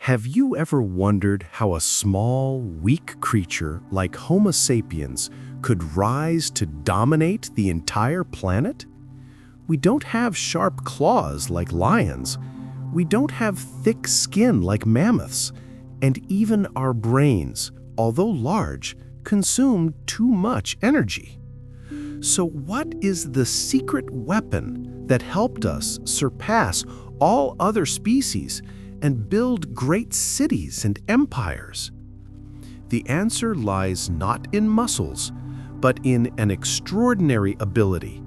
Have you ever wondered how a small, weak creature like Homo sapiens could rise to dominate the entire planet? We don't have sharp claws like lions. We don't have thick skin like mammoths. And even our brains, although large, consume too much energy. So what is the secret weapon that helped us surpass all other species and build great cities and empires? The answer lies not in muscles, but in an extraordinary ability,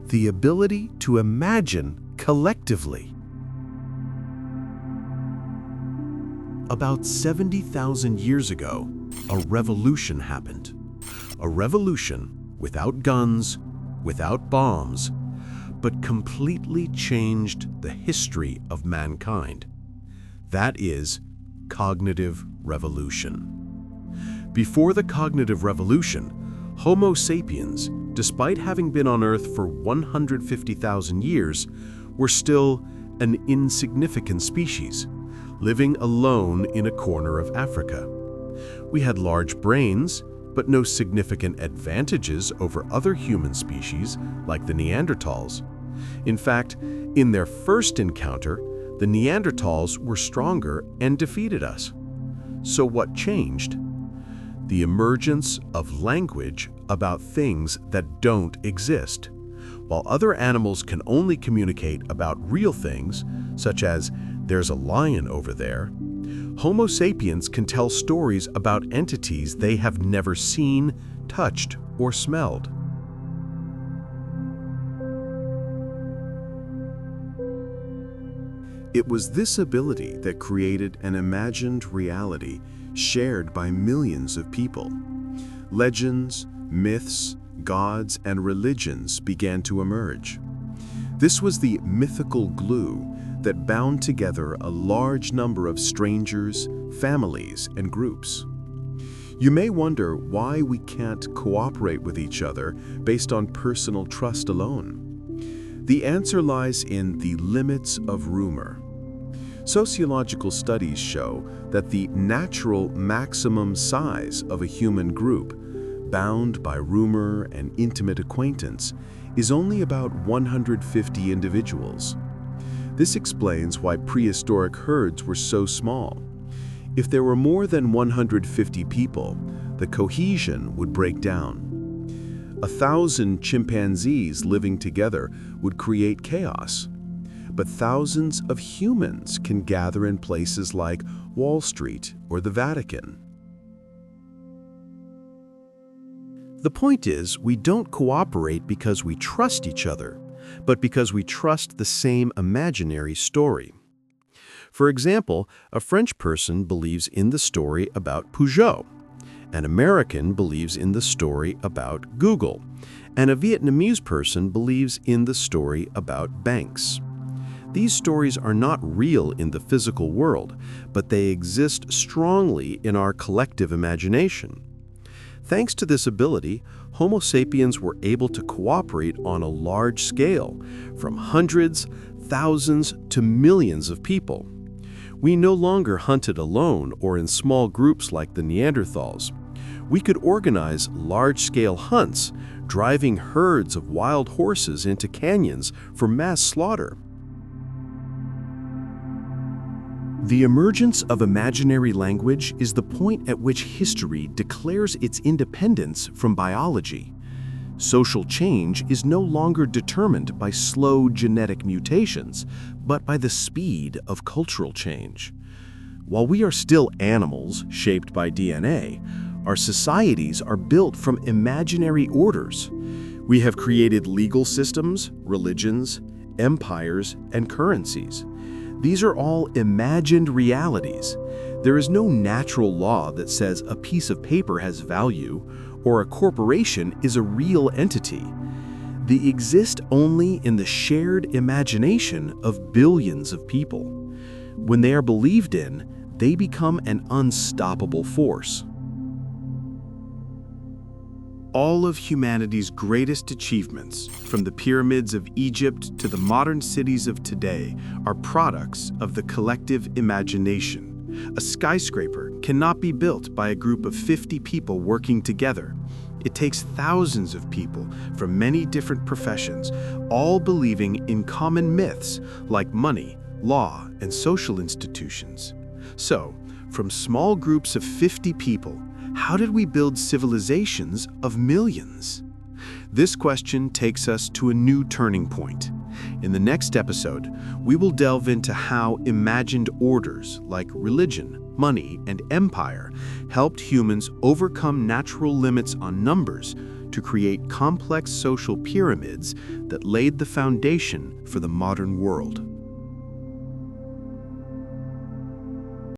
the ability to imagine collectively. About 70,000 years ago, a revolution happened. A revolution without guns, without bombs, but completely changed the history of mankind. That is cognitive revolution. Before the cognitive revolution, Homo sapiens, despite having been on Earth for 150,000 years, were still an insignificant species, living alone in a corner of Africa. We had large brains, but no significant advantages over other human species like the Neanderthals. In fact, in their first encounter, the Neanderthals were stronger and defeated us. So what changed? The emergence of language about things that don't exist. While other animals can only communicate about real things, such as "there's a lion over there," Homo sapiens can tell stories about entities they have never seen, touched, or smelled. It was this ability that created an imagined reality shared by millions of people. Legends, myths, gods, and religions began to emerge. This was the mythical glue that bound together a large number of strangers, families, and groups. You may wonder why we can't cooperate with each other based on personal trust alone. The answer lies in the limits of rumor. Sociological studies show that the natural maximum size of a human group, bound by rumor and intimate acquaintance, is only about 150 individuals. This explains why prehistoric herds were so small. If there were more than 150 people, the cohesion would break down. 1,000 chimpanzees living together would create chaos. But thousands of humans can gather in places like Wall Street or the Vatican. The point is, we don't cooperate because we trust each other, but because we trust the same imaginary story. For example, a French person believes in the story about Peugeot. An American believes in the story about Google. And a Vietnamese person believes in the story about banks. These stories are not real in the physical world, but they exist strongly in our collective imagination. Thanks to this ability, Homo sapiens were able to cooperate on a large scale, from hundreds, thousands, to millions of people. We no longer hunted alone or in small groups like the Neanderthals. We could organize large-scale hunts, driving herds of wild horses into canyons for mass slaughter. The emergence of imaginary language is the point at which history declares its independence from biology. Social change is no longer determined by slow genetic mutations, but by the speed of cultural change. While we are still animals shaped by DNA, our societies are built from imaginary orders. We have created legal systems, religions, empires, and currencies. These are all imagined realities. There is no natural law that says a piece of paper has value or a corporation is a real entity. They exist only in the shared imagination of billions of people. When they are believed in, they become an unstoppable force. All of humanity's greatest achievements, from the pyramids of Egypt to the modern cities of today, are products of the collective imagination. A skyscraper cannot be built by a group of 50 people working together. It takes thousands of people from many different professions, all believing in common myths like money, law, and social institutions. So, from small groups of 50 people, how did we build civilizations of millions? This question takes us to a new turning point. In the next episode, we will delve into how imagined orders like religion, money, and empire helped humans overcome natural limits on numbers to create complex social pyramids that laid the foundation for the modern world.